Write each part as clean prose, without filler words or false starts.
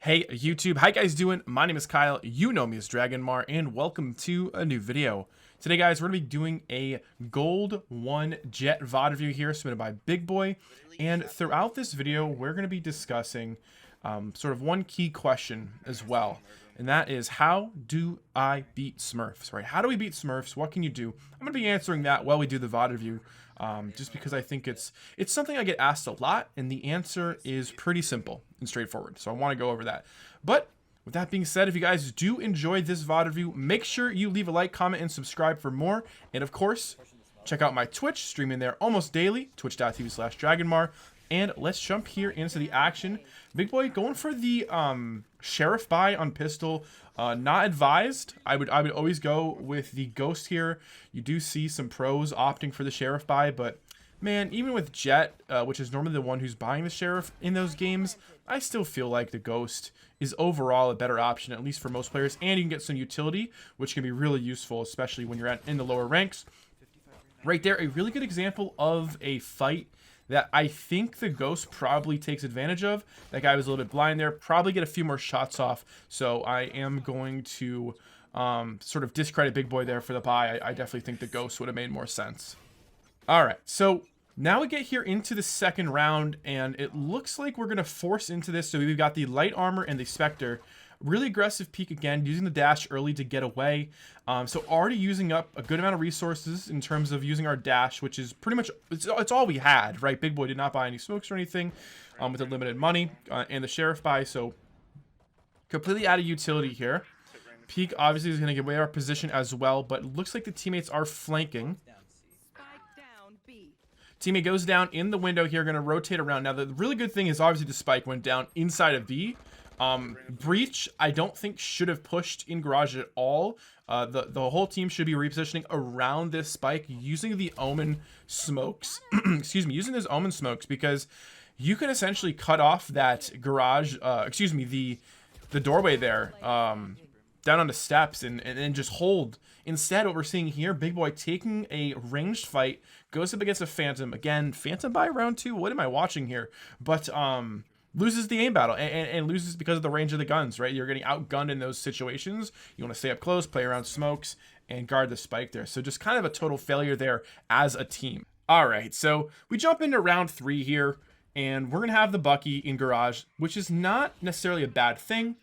Hey YouTube, how you guys doing? My name is Kyle, you know me as Dragonmar, and welcome to a new video. Today guys, we're going to be doing a Gold 1 Jett VOD review here, submitted by BigBoi, and throughout this video, we're going to be discussing sort of one key question as well, and that is, how do I beat Smurfs, right? How do we beat Smurfs? What can you do? I'm going to be answering that while we do the VOD review, just because I think it's something I get asked a lot, and the answer is pretty simple and straightforward. So I want to go over that. But with that being said, if you guys do enjoy this VOD review, make sure you leave a like, comment, and subscribe for more. And of course, check out my Twitch, streaming there almost daily, twitch.tv/Dragonmar. And let's jump here into the action. BigBoi going for the sheriff buy on pistol. Not advised. I would always go with the ghost here. You do see some pros opting for the sheriff buy, but man, even with Jett, which is normally the one who's buying the sheriff in those games, I still feel like the ghost is overall a better option, at least for most players, and you can get some utility, which can be really useful, especially when you're in the lower ranks. Right there, a really good example of a fight that I think the ghost probably takes advantage of. That guy was a little bit blind there, probably get a few more shots off, so I am going to sort of discredit BigBoi there for the buy. I definitely think the ghost would have made more sense. All right, so now we get here into the second round, and it looks like we're going to force into this. So we've got the light armor and the Spectre. Really aggressive peek again, using the dash early to get away. So already using up a good amount of resources in terms of using our dash, which is pretty much, it's all we had, right? BigBoi did not buy any smokes or anything with the limited money and the sheriff buy. So completely out of utility here. Peek obviously is going to give away our position as well, but it looks like the teammates are flanking. Teammate goes down in the window here, going to rotate around. Now, the really good thing is obviously the spike went down inside of B. Breach, I don't think should have pushed in garage at all. The whole team should be repositioning around this spike using the Omen smokes. Excuse me, using those Omen smokes, because you can essentially cut off that garage, excuse me, the doorway there, down on the steps and just hold. Instead, what we're seeing here, BigBoi taking a ranged fight, goes up against a Phantom. Again, Phantom by round 2. What am I watching here? But loses the aim battle and loses because of the range of the guns, right? You're getting outgunned in those situations. You want to stay up close, play around smokes, and guard the spike there. So just kind of a total failure there as a team. All right, so we jump into round 3 here, and we're going to have the Bucky in garage, which is not necessarily a bad thing.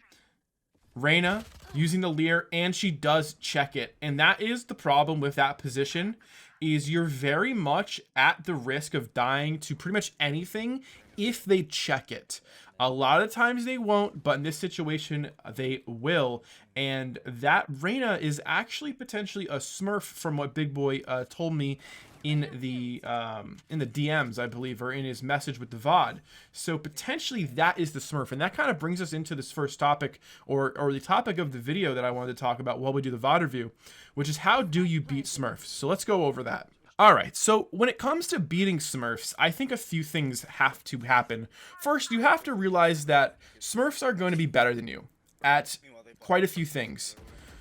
Reyna using the Leer, and she does check it, and that is the problem with that position, is you're very much at the risk of dying to pretty much anything if they check it. A lot of times they won't, but in this situation they will, and that Reyna is actually potentially a Smurf from what BigBoi told me in the DMs, I believe, or in his message with the VOD. So potentially that is the Smurf, and that kind of brings us into this first topic, or the topic of the video that I wanted to talk about while we do the VOD review, which is how do you beat Smurfs? So let's go over that. All right, so when it comes to beating Smurfs, I think a few things have to happen. First, you have to realize that Smurfs are going to be better than you at quite a few things,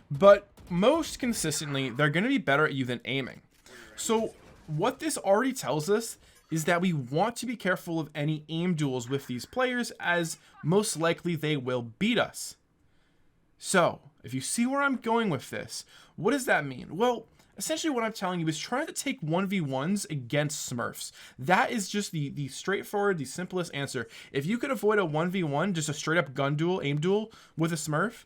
but most consistently, they're going to be better at you than aiming. So what this already tells us is that we want to be careful of any aim duels with these players, as most likely they will beat us. So if you see where I'm going with this, what does that mean? Well, essentially what I'm telling you is try to take 1v1s against Smurfs. That is just the straightforward, the simplest answer. If you could avoid a 1v1, just a straight up gun duel, aim duel with a Smurf,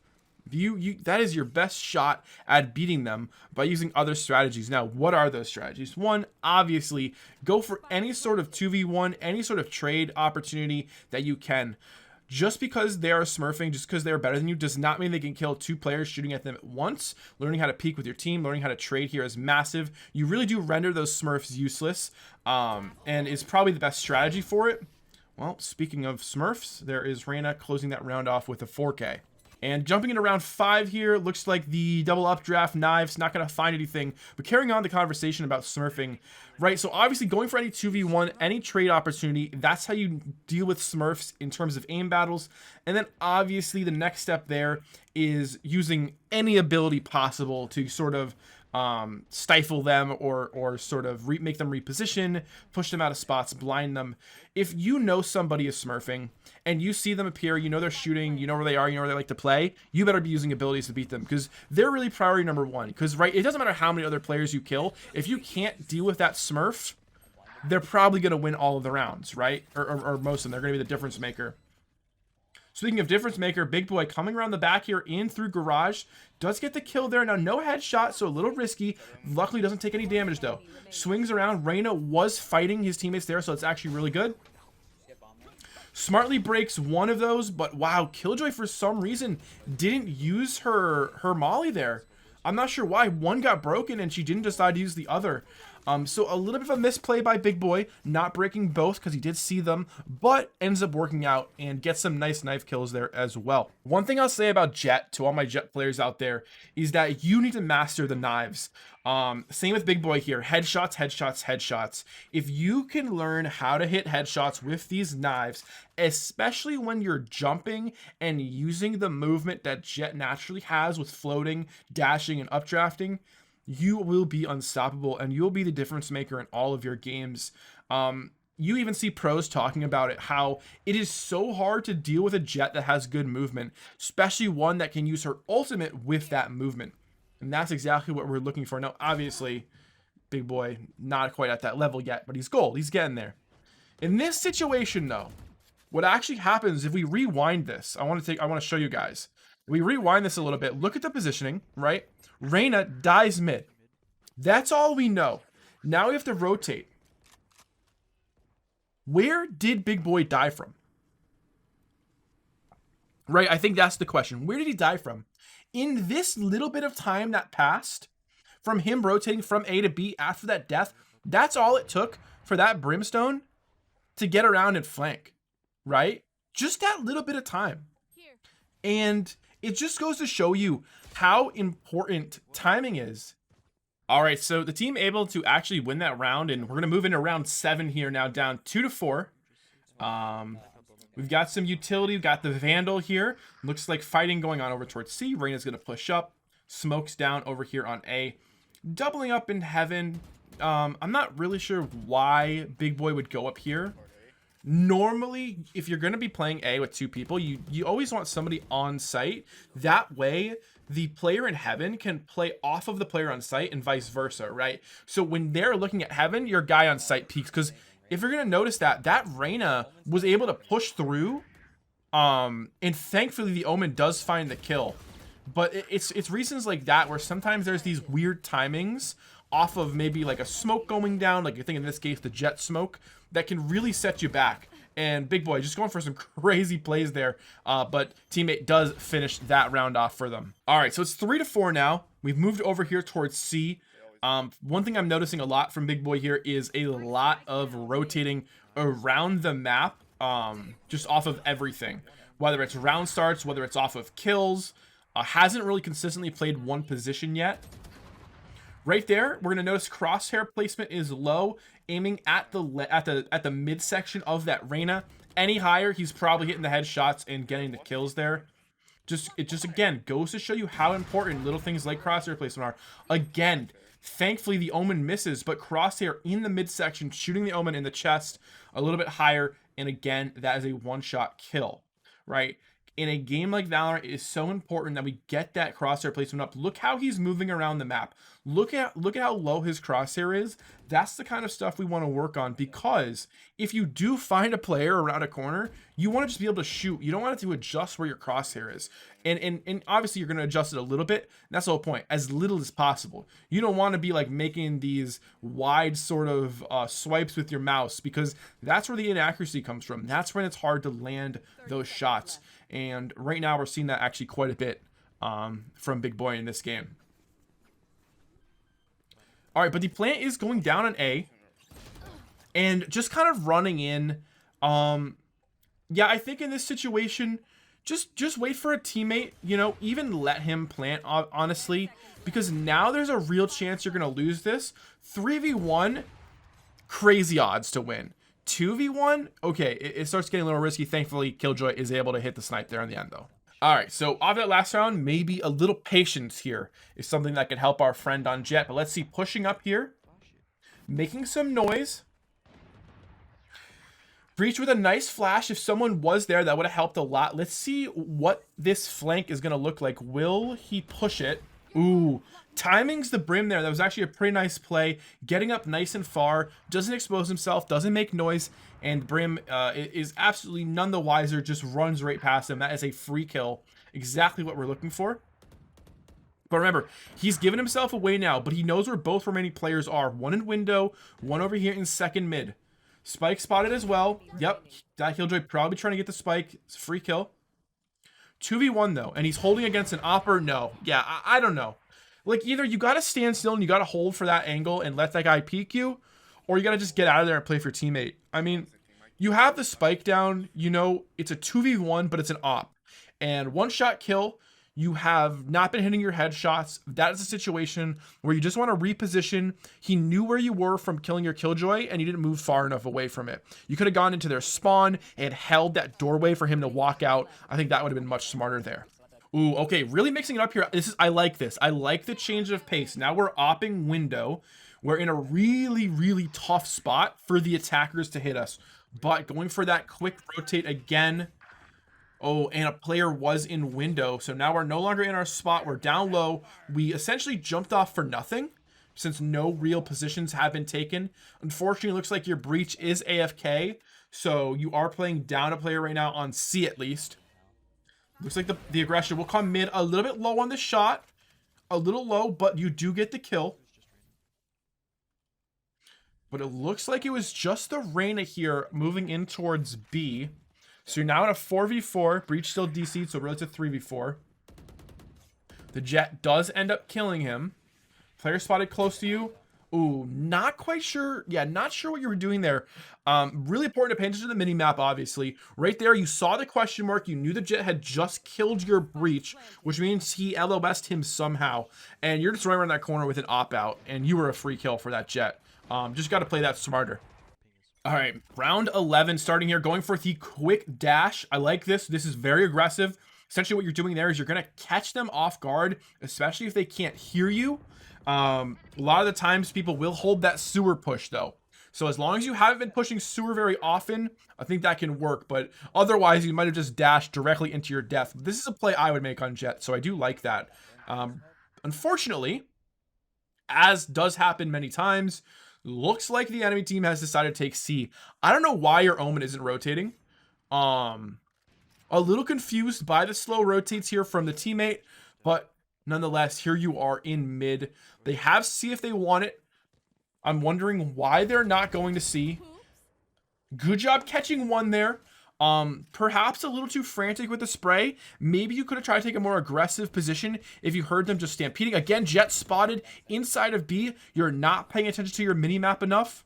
that is your best shot at beating them by using other strategies. Now, what are those strategies? One, obviously, go for any sort of 2v1, any sort of trade opportunity that you can. Just because they are smurfing, just because they're better than you, does not mean they can kill 2 players shooting at them at once. Learning how to peek with your team, learning how to trade here is massive. You really do render those smurfs useless, and is probably the best strategy for it. Well, speaking of smurfs, there is Reyna closing that round off with a 4K. And jumping into round 5 here, looks like the double updraft knives, not going to find anything. But carrying on the conversation about smurfing, right? So obviously going for any 2v1, any trade opportunity, that's how you deal with Smurfs in terms of aim battles. And then obviously the next step there is using any ability possible to sort of stifle them or sort of make them reposition, push them out of spots, blind them. If you know somebody is smurfing and you see them appear, you know they're shooting, you know where they are, you know where they like to play, you better be using abilities to beat them, because they're really priority number one. Because, right, it doesn't matter how many other players you kill, if you can't deal with that smurf, they're probably going to win all of the rounds, right? Or most of them. They're going to be the difference maker. Speaking of difference maker, BigBoi coming around the back here in through garage. Does get the kill there. Now, no headshot, so a little risky. Luckily, doesn't take any damage, though. Swings around. Reyna was fighting his teammates there, so it's actually really good. Smartly breaks one of those, but wow, Killjoy, for some reason, didn't use her molly there. I'm not sure why. One got broken, and she didn't decide to use the other. So a little bit of a misplay by BigBoi, not breaking both because he did see them, but ends up working out and gets some nice knife kills there as well. One thing I'll say about Jett, to all my Jett players out there, is that you need to master the knives. Same with BigBoi here. Headshots, headshots, headshots. If you can learn how to hit headshots with these knives, especially when you're jumping and using the movement that Jett naturally has with floating, dashing, and updrafting, you will be unstoppable and you'll be the difference maker in all of your games. You even see pros talking about it, how it is so hard to deal with a Jett that has good movement, especially one that can use her ultimate with that movement. And that's exactly what we're looking for. Now, obviously, BigBoi not quite at that level yet, but he's gold. He's getting there. In this situation, though, what actually happens if we rewind this, I want to show you guys. We rewind this a little bit. Look at the positioning, right? Reyna dies mid. That's all we know. Now we have to rotate. Where did BigBoi die from? Right, I think that's the question. Where did he die from? In this little bit of time that passed, from him rotating from A to B after that death, that's all it took for that brimstone to get around and flank, right? Just that little bit of time. And it just goes to show you how important timing is. All right, so the team able to actually win that round, and we're going to move into round 7 here now, down 2-4. We've got some utility. We've got the Vandal here. Looks like fighting going on over towards C. Reyna's going to push up. Smokes down over here on A. Doubling up in Heaven. I'm not really sure why BigBoi would go up here. Normally, if you're going to be playing A with 2 people, you always want somebody on site. That way, the player in Heaven can play off of the player on site and vice versa, right? So when they're looking at Heaven, your guy on site peaks. Because if you're going to notice that Reyna was able to push through, and thankfully the Omen does find the kill. But it's reasons like that where sometimes there's these weird timings off of maybe like a smoke going down, like you think in this case the Jett smoke, that can really set you back. And BigBoi just going for some crazy plays there, but teammate does finish that round off for them. All right, so it's 3-4 now. We've moved over here towards C. One thing I'm noticing a lot from BigBoi here is a lot of rotating around the map, just off of everything, whether it's round starts, whether it's off of kills. Hasn't really consistently played one position yet. Right there, we're gonna notice crosshair placement is low, aiming at the midsection of that Reyna. Any higher, he's probably hitting the headshots and getting the kills there. It just again goes to show you how important little things like crosshair placement are. Again, thankfully the Omen misses, but crosshair in the midsection, shooting the Omen in the chest a little bit higher, and again, that is a one-shot kill, right? In a game like Valorant, it is so important that we get that crosshair placement up. Look how he's moving around the map. Look at how low his crosshair is. That's the kind of stuff we want to work on, because if you do find a player around a corner, you want to just be able to shoot. You don't want it to adjust where your crosshair is. And obviously you're going to adjust it a little bit. That's the whole point, as little as possible. You don't want to be like making these wide sort of swipes with your mouse, because that's where the inaccuracy comes from. That's when it's hard to land those shots. And right now we're seeing that actually quite a bit from BigBoi in this game. All right, but the plant is going down on A and just kind of running in. Yeah, I think in this situation, just wait for a teammate, you know, even let him plant, honestly, because now there's a real chance you're going to lose this. 3v1, crazy odds to win. 2v1, okay, it starts getting a little risky. Thankfully, Killjoy is able to hit the snipe there in the end, though. All right, so off that last round, maybe a little patience here is something that could help our friend on Jett. But let's see, pushing up here, making some noise. Breach with a nice flash. If someone was there, that would have helped a lot. Let's see what this flank is going to look like. Will he push it? Ooh, timing's the brim there. That was actually a pretty nice play. Getting up nice and far. Doesn't expose himself. Doesn't make noise. And Brim is absolutely none the wiser. Just runs right past him. That is a free kill. Exactly what we're looking for. But remember, he's given himself away now. But he knows where both remaining players are. One in window. One over here in second mid. Spike spotted as well. Yep, that Killjoy probably trying to get the spike. It's a free kill. 2v1 though, and he's holding against an opper. No, yeah, I don't know. Like, either you got to stand still and you got to hold for that angle and let that guy peek you, or you got to just get out of there and play for your teammate. I mean, you have the spike down. You know, it's a 2v1, but it's an op. And one shot kill. You have not been hitting your headshots. That is a situation where you just want to reposition. He knew where you were from killing your Killjoy, and you didn't move far enough away from it. You could have gone into their spawn and held that doorway for him to walk out. I think that would have been much smarter there. Ooh, okay, really mixing it up here. I like this. I like the change of pace. Now we're opping window. We're in a really, really tough spot for the attackers to hit us. But going for that quick rotate again. Oh, and a player was in window. So now we're no longer in our spot. We're down low. We essentially jumped off for nothing since no real positions have been taken. Unfortunately, it looks like your breach is AFK. So you are playing down a player right now on C at least. Looks like the aggression will come mid a little bit low on the shot. A little low, but you do get the kill. But it looks like it was just the Reyna here moving in towards B. So you're now in a 4v4. Breach still DC'd, so really it's a 3v4. The Jett does end up killing him. Player spotted close to you. Ooh, not quite sure. Yeah, not sure what you were doing there. Really important to pay attention to the mini-map, obviously. Right there, you saw the question mark. You knew the Jett had just killed your breach, which means he LOS'd him somehow. And you're just running around that corner with an op-out, and you were a free kill for that Jett. Just got to play that smarter. All right, round 11 starting here, going for the quick dash. I like this. This is very aggressive. Essentially what you're doing there is you're going to catch them off guard, especially if they can't hear you. A lot of the times people will hold that sewer push though. So as long as you haven't been pushing sewer very often, I think that can work. But otherwise, you might have just dashed directly into your death. This is a play I would make on Jett, so I do like that. Unfortunately, as does happen many times, looks like the enemy team has decided to take C. I don't know why your Omen isn't rotating. A little confused by the slow rotates here from the teammate, but nonetheless, here you are in mid. They have C if they want it. I'm wondering why they're not going to C. Good job catching one there. Perhaps a little too frantic with the spray. Maybe you could have tried to take a more aggressive position if you heard them just stampeding. Again, Jett spotted inside of B. You're not paying attention to your mini-map enough.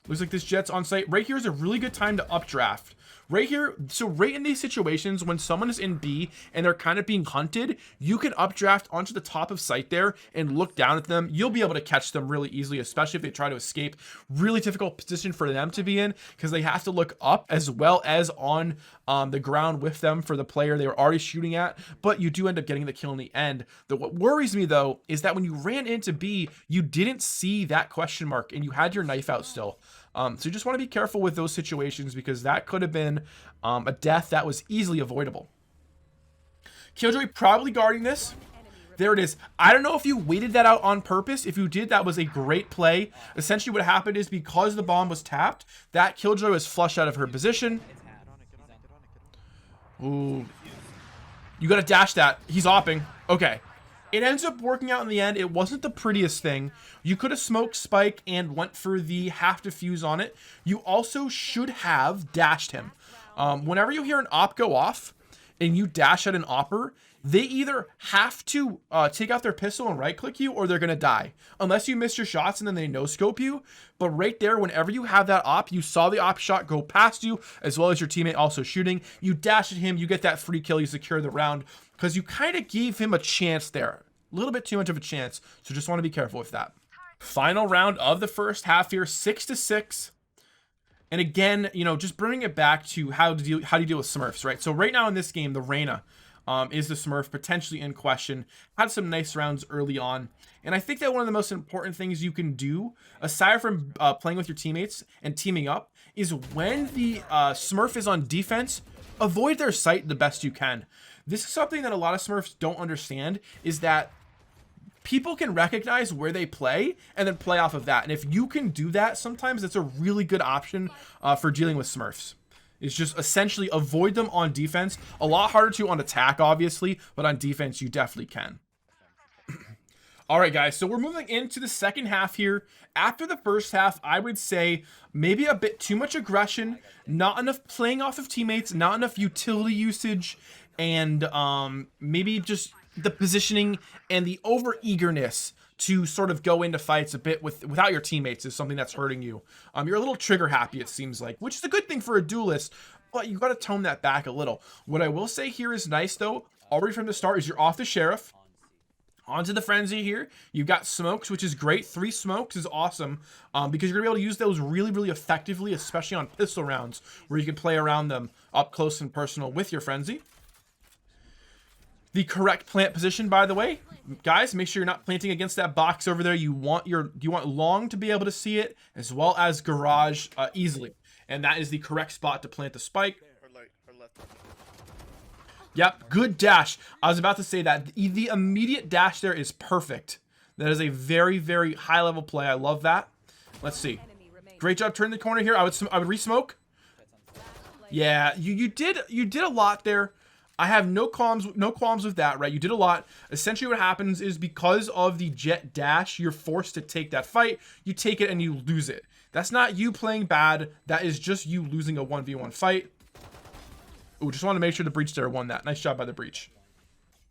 Looks like this Jett's on site. Right here is a really good time to updraft. Right here, so right in these situations, when someone is in B and they're kind of being hunted, you can updraft onto the top of site there and look down at them. You'll be able to catch them really easily, especially if they try to escape. Really difficult position for them to be in because they have to look up as well as on the ground with them for the player they were already shooting at, but you do end up getting the kill in the end. What worries me though is that when you ran into B, you didn't see that question mark and you had your knife out still. So you just want to be careful with those situations because that could have been a death that was easily avoidable. Killjoy probably guarding this. There it is. I don't know if you waited that out on purpose. If you did, that was a great play. Essentially what happened is because the bomb was tapped, that Killjoy was flushed out of her position. Ooh. You got to dash that. He's opping. Okay. It ends up working out in the end. It wasn't the prettiest thing. You could have smoked Spike and went for the half defuse on it. You also should have dashed him. Whenever you hear an op go off and you dash at an opper, they either have to take out their pistol and right click you or they're going to die. Unless you miss your shots and then they no scope you. But right there, whenever you have that op, you saw the op shot go past you as well as your teammate also shooting. You dash at him, you get that free kill, you secure the round because you kind of gave him a chance there. A little bit too much of a chance. So just want to be careful with that. Final round of the first half here, 6-6. And again, you know, just bringing it back to how do you deal with Smurfs, right? So right now in this game, the Reyna, is the Smurf potentially in question. Had some nice rounds early on. And I think that one of the most important things you can do, aside from playing with your teammates and teaming up, is when the Smurf is on defense, avoid their sight the best you can. This is something that a lot of Smurfs don't understand, is that people can recognize where they play and then play off of that. And if you can do that, sometimes it's a really good option for dealing with Smurfs. It's just essentially avoid them on defense. A lot harder to on attack, obviously, but on defense, you definitely can. All right, guys, so we're moving into the second half here. After the first half, I would say maybe a bit too much aggression, not enough playing off of teammates, not enough utility usage, and maybe just the positioning and the over-eagerness to sort of go into fights a bit without your teammates is something that's hurting you. You're a little trigger happy, it seems like, which is a good thing for a duelist, but you got to tone that back a little. What I will say here is nice, though, already from the start, is you're off the Sheriff. Onto the Frenzy here. You've got smokes, which is great. 3 smokes is awesome because you're going to be able to use those really, really effectively, especially on pistol rounds where you can play around them up close and personal with your Frenzy. The correct plant position, by the way, guys, make sure you're not planting against that box over there. You want long to be able to see it, as well as garage easily, and that is the correct spot to plant the spike. Yep, good dash. I was about to say that the immediate dash there is perfect. That is a very, very high level play. I love that. Let's see. Great job turning the corner here. I would re-smoke. Yeah, you did a lot there. I have no qualms with that, right? You did a lot. Essentially what happens is because of the Jett dash, you're forced to take that fight. You take it and you lose it. That's not you playing bad. That is just you losing a 1v1 fight. Ooh, just want to make sure the breach there won that. Nice job by the breach.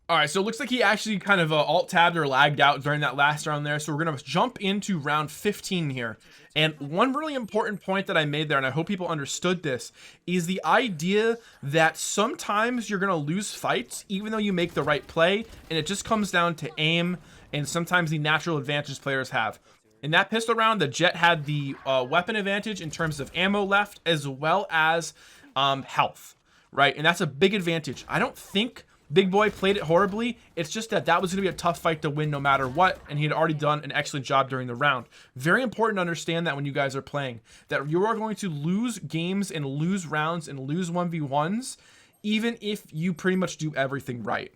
All right, so it looks like he actually kind of alt-tabbed or lagged out during that last round there. So we're going to jump into round 15 here. And one really important point that I made there, and I hope people understood this, is the idea that sometimes you're going to lose fights even though you make the right play, and it just comes down to aim and sometimes the natural advantage players have. In that pistol round, the Jett had the weapon advantage in terms of ammo left as well as health, right? And that's a big advantage. I don't think BigBoi played it horribly. It's just that was going to be a tough fight to win no matter what, and he had already done an excellent job during the round. Very important to understand that when you guys are playing, that you are going to lose games and lose rounds and lose 1v1s, even if you pretty much do everything right.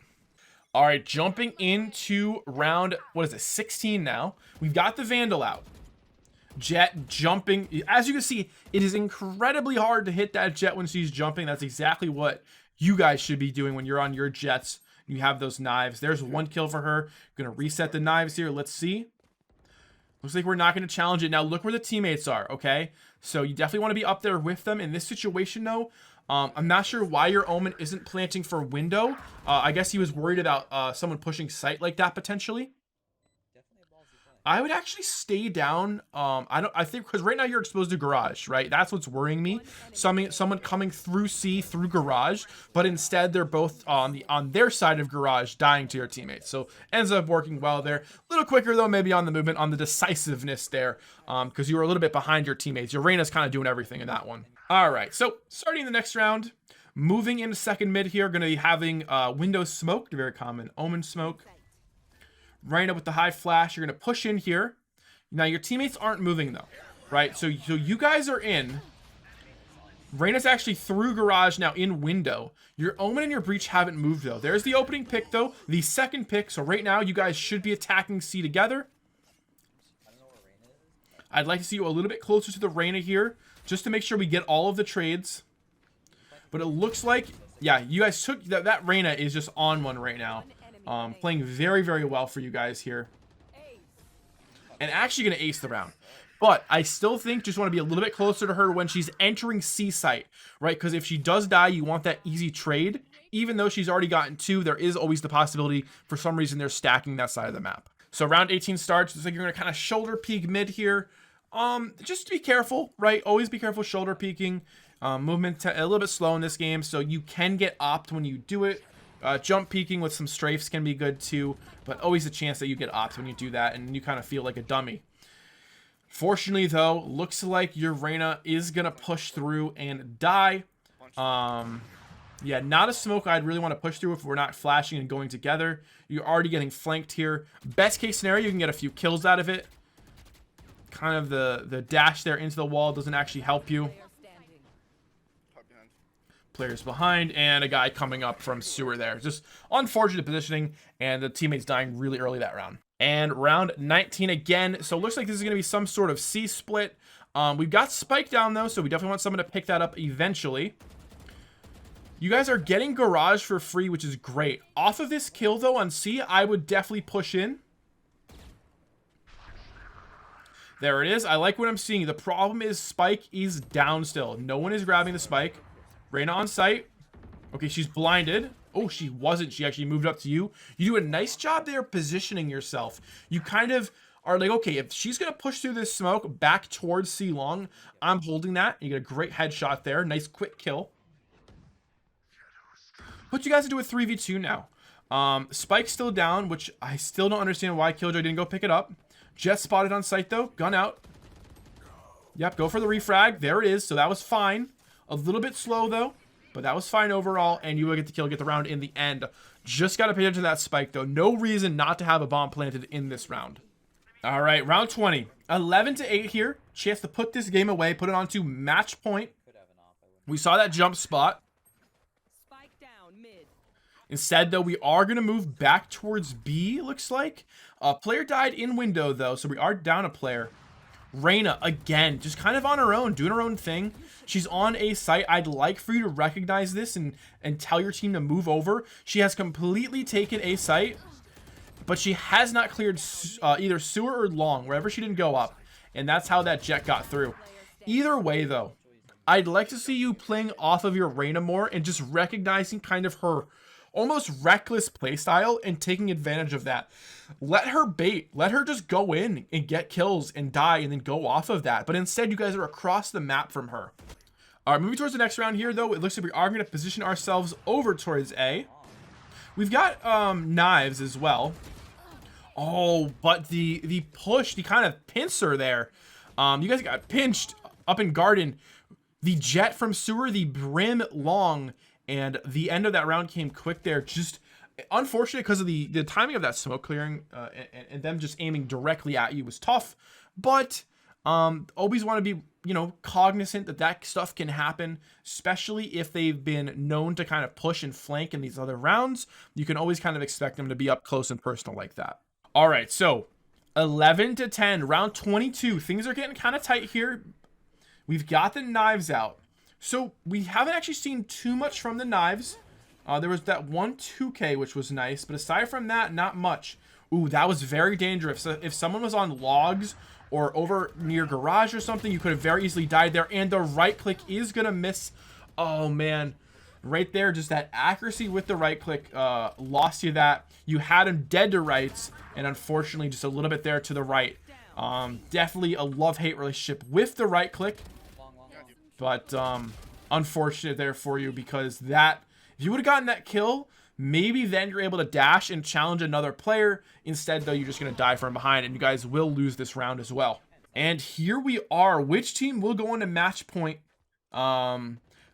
All right, jumping into round, 16 now. We've got the Vandal out. Jett jumping. As you can see, it is incredibly hard to hit that Jett when she's jumping. That's exactly what you guys should be doing when you're on your Jetts. You have those knives. There's 1 kill for her. Gonna reset the knives here. Let's see. Looks like we're not gonna challenge it. Now look where the teammates are, okay? So you definitely want to be up there with them. In this situation though, I'm not sure why your Omen isn't planting for window. I guess he was worried about someone pushing sight like that potentially. I would actually stay down. I think because right now you're exposed to garage, right? That's what's worrying me. Someone coming through C through garage, but instead they're both on their side of garage, dying to your teammates. So ends up working well there. A little quicker though, maybe on the movement, on the decisiveness there, because you were a little bit behind your teammates. Your Reyna's kind of doing everything in that one. All right, so starting the next round, moving into second mid here, going to be having window smoke, very common Omen smoke. Reyna with the high flash. You're going to push in here. Now your teammates aren't moving though, right? So you guys are in. Reyna's actually through garage now in window. Your Omen and your breach haven't moved though. There's the opening pick though, the second pick. So right now you guys should be attacking C together. I'd like to see you a little bit closer to the Reyna here, just to make sure we get all of the trades. But it looks like, yeah, you guys took that Reyna is just on one right now. Playing very, very well for you guys here. And actually going to ace the round. But I still think just want to be a little bit closer to her when she's entering C site, right? Because if she does die, you want that easy trade. Even though she's already gotten 2, there is always the possibility for some reason they're stacking that side of the map. So round 18 starts. Looks like you're going to kind of shoulder peek mid here. Just be careful, right? Always be careful shoulder peeking. Movement a little bit slow in this game, so you can get opt when you do it. Jump peeking with some strafes can be good too, but always a chance that you get opt when you do that and you kind of feel like a dummy. Fortunately though, looks like your Reyna is gonna push through and die. Yeah, not a smoke I'd really want to push through if we're not flashing and going together. You're already getting flanked here. Best case scenario, you can get a few kills out of it. Kind of the dash there into the wall doesn't actually help you. Players behind, and a guy coming up from sewer there. Just unfortunate positioning, and the teammates dying really early that round. And round 19 again. So it looks like this is going to be some sort of C split. We've got Spike down, though, so we definitely want someone to pick that up eventually. You guys are getting Garage for free, which is great. Off of this kill, though, on C, I would definitely push in. There it is. I like what I'm seeing. The problem is Spike is down still. No one is grabbing the Spike. Reyna on site. Okay, she's blinded. Oh, she wasn't. She actually moved up to you. You do a nice job there positioning yourself. You kind of are like, okay, if she's going to push through this smoke back towards C long, I'm holding that. You get a great headshot there. Nice quick kill. Put you guys into a 3v2 now. Spike's still down, which I still don't understand why Killjoy didn't go pick it up. Jett spotted on site, though. Gun out. Yep, go for the refrag. There it is. So that was fine. A little bit slow, though. But that was fine overall. And you will get the kill, get the round in the end. Just got to pay attention to that Spike, though. No reason not to have a bomb planted in this round. All right, round 20. 11-8 here. Chance to put this game away. Put it onto match point. We saw that jump spot. Instead, though, we are going to move back towards B, looks like. Player died in window, though, so we are down a player. Reyna, again, just kind of on her own, doing her own thing. She's on a site. I'd like for you to recognize this and tell your team to move over. She has completely taken a site, but she has not cleared either sewer or long, wherever she didn't go up. And that's how that Jett got through. Either way, though, I'd like to see you playing off of your Reyna more and just recognizing kind of her almost reckless playstyle and taking advantage of that. Let her bait. Let her just go in and get kills and die and then go off of that. But instead, you guys are across the map from her. All right, moving towards the next round here, though, it looks like we are going to position ourselves over towards A. We've got knives as well. Oh, but the push, the kind of pincer there. You guys got pinched up in garden. The Jett from sewer, the brim long. And the end of that round came quick there. Just unfortunate because of the timing of that smoke clearing and them just aiming directly at you was tough. But always want to be, you know, cognizant that that stuff can happen, especially if they've been known to kind of push and flank in these other rounds. You can always kind of expect them to be up close and personal like that. All right, so 11-10, round 22. Things are getting kind of tight here. We've got the knives out. So we haven't actually seen too much from the knives. There was that one 2K, which was nice. But aside from that, not much. Ooh, that was very dangerous. So if someone was on logs or over near garage or something, you could have very easily died there. And the right click is going to miss. Oh, man. Right there, just that accuracy with the right click lost you that. You had him dead to rights. And unfortunately, just a little bit there to the right. Definitely a love-hate relationship with the right click. But unfortunate there for you because that, if you would have gotten that kill, maybe then you're able to dash and challenge another player. Instead, though, you're just going to die from behind, and you guys will lose this round as well. And here we are. Which team will go into match point?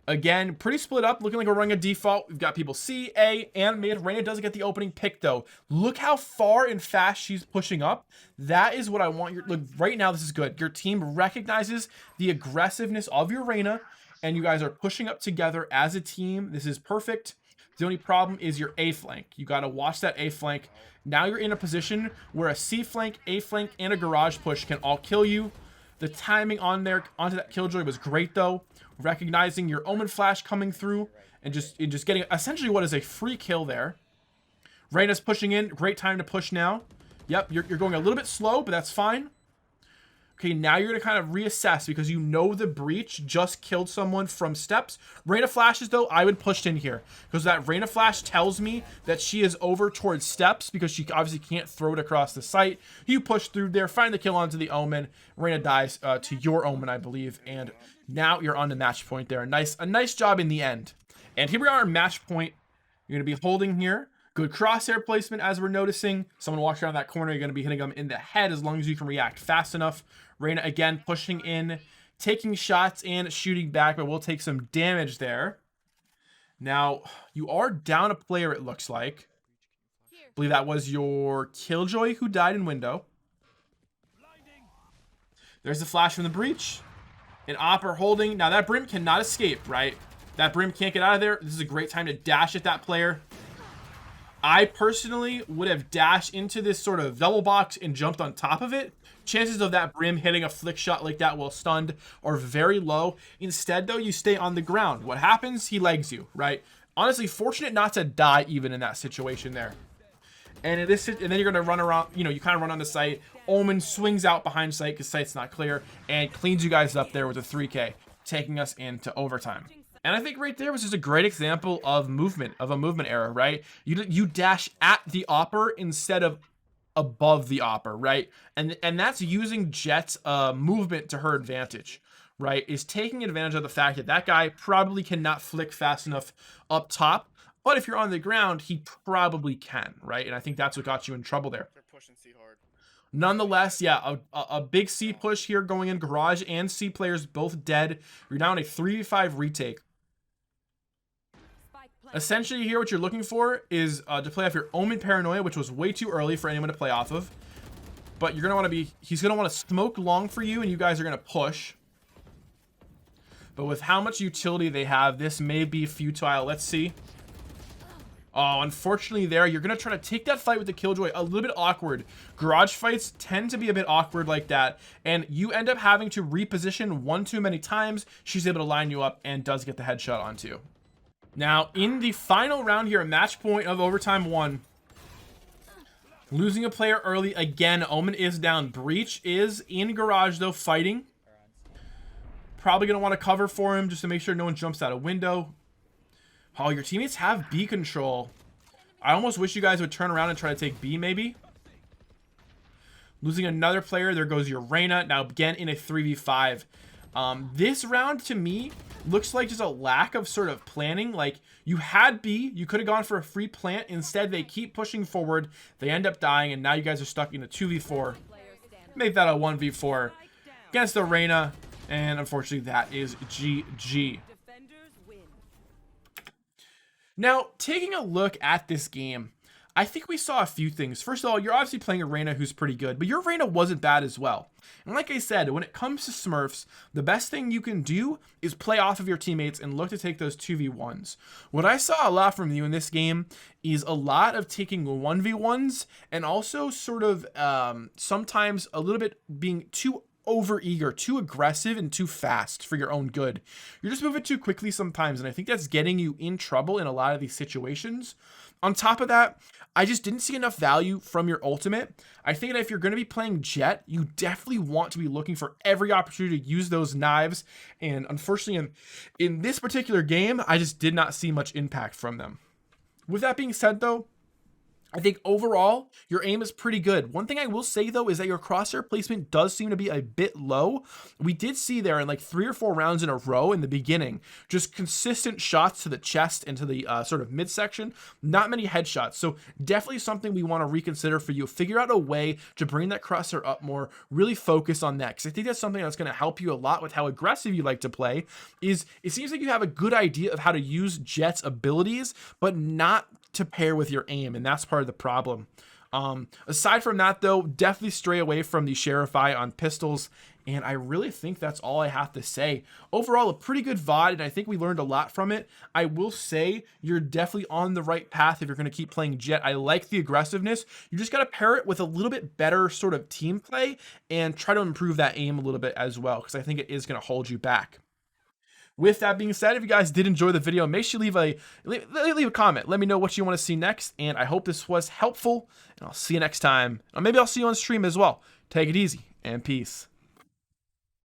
Again, pretty split up. Looking like we're running a default. We've got people C, A, and mid. Reyna doesn't get the opening pick, though. Look how far and fast she's pushing up. That is what I want. Look, right now, this is good. Your team recognizes the aggressiveness of your Reyna, and you guys are pushing up together as a team. This is perfect. The only problem is your A flank. You got to watch that A flank. Now you're in a position where a C flank, A flank, and a garage push can all kill you. The timing on there onto that Killjoy was great, though. Recognizing your Omen flash coming through and just getting essentially what is a free kill there. Reyna's pushing in. Great time to push now. Yep, you're going a little bit slow, but that's fine. Okay, now you're going to kind of reassess because you know the breach just killed someone from steps. Reyna flashes, though, I would push in here because that Reyna flash tells me that she is over towards steps because she obviously can't throw it across the site. You push through there, find the kill onto the Omen. Reyna dies to your Omen, I believe, and now you're on the match point there. A nice job in the end. And here we are at match point. You're going to be holding here. Good crosshair placement, as we're noticing. Someone walks around that corner, you're going to be hitting them in the head as long as you can react fast enough. Reyna, again, pushing in, taking shots and shooting back, but we'll take some damage there. Now, you are down a player, it looks like. I believe that was your Killjoy who died in window. There's the flash from the breach. An Opper holding. Now, that Brim cannot escape, right? That Brim can't get out of there. This is a great time to dash at that player. I personally would have dashed into this sort of double box and jumped on top of it. Chances of that Brim hitting a flick shot like that while stunned are very low. Instead, though, you stay on the ground. What happens? He legs you, right? Honestly, fortunate not to die even in that situation there. And then you're going to run around, you know, you kind of run on the site. Omen swings out behind site because site's not clear and cleans you guys up there with a 3K, taking us into overtime. And I think right there was just a great example of movement, of a movement error, right? You dash at the Opper instead of above the Opper, right? And that's using Jett's movement to her advantage, right? Is taking advantage of the fact that that guy probably cannot flick fast enough up top, but if you're on the ground, he probably can, right? And I think that's what got you in trouble there. They're pushing C hard. Nonetheless, yeah, a big C push here going in. Garage and C players both dead. You're now in a 3v5 retake. Essentially here, what you're looking for is to play off your Omen Paranoia, which was way too early for anyone to play off of. But you're going to want to be... He's going to want to smoke long for you, and you guys are going to push. But with how much utility they have, this may be futile. Let's see. Oh, unfortunately there, you're going to try to take that fight with the Killjoy. A little bit awkward. Garage fights tend to be a bit awkward like that. And you end up having to reposition one too many times. She's able to line you up and does get the headshot onto you. Now, in the final round here, match point of overtime 1. Losing a player early. Again, Omen is down. Breach is in garage, though, fighting. Probably going to want to cover for him just to make sure no one jumps out a window. Oh, your teammates have B control. I almost wish you guys would turn around and try to take B, maybe. Losing another player. There goes your Reyna. Now, again, in a 3v5. This round, to me, looks like just a lack of sort of planning. Like, you had B, you could have gone for a free plant. Instead, they keep pushing forward. They end up dying, and now you guys are stuck in a 2v4. Make that a 1v4 against the Reyna, and unfortunately, that is GG. Now, taking a look at this game, I think we saw a few things. First of all, you're obviously playing a Reyna who's pretty good, but your Reyna wasn't bad as well. And like I said, when it comes to Smurfs, the best thing you can do is play off of your teammates and look to take those 2v1s. What I saw a lot from you in this game is a lot of taking 1v1s and also sort of sometimes a little bit being too over-eager, too aggressive, and too fast for your own good. You're just moving too quickly sometimes, and I think that's getting you in trouble in a lot of these situations. On top of that, I just didn't see enough value from your ultimate. I think that if you're going to be playing Jett, you definitely want to be looking for every opportunity to use those knives, and unfortunately in this particular game, I just did not see much impact from them. With that being said, though, I think overall, your aim is pretty good. One thing I will say, though, is that your crosshair placement does seem to be a bit low. We did see there in like 3 or 4 rounds in a row in the beginning, just consistent shots to the chest and to the sort of midsection, not many headshots. So definitely something we want to reconsider for you. Figure out a way to bring that crosshair up more, really focus on that. Because I think that's something that's going to help you a lot with how aggressive you like to play. Is it seems like you have a good idea of how to use Jett's abilities, but not to pair with your aim, and that's part of the problem. Aside from that, though, definitely stray away from the Sheriff Eye on pistols, and I really think that's all I have to say. Overall, a pretty good VOD, and I think we learned a lot from it. I will say you're definitely on the right path if you're going to keep playing Jett. I like the aggressiveness. You just got to pair it with a little bit better sort of team play and try to improve that aim a little bit as well, because I think it is going to hold you back. With that being said, if you guys did enjoy the video, make sure you leave a comment. Let me know what you want to see next, and I hope this was helpful, and I'll see you next time. Or maybe I'll see you on stream as well. Take it easy, and peace.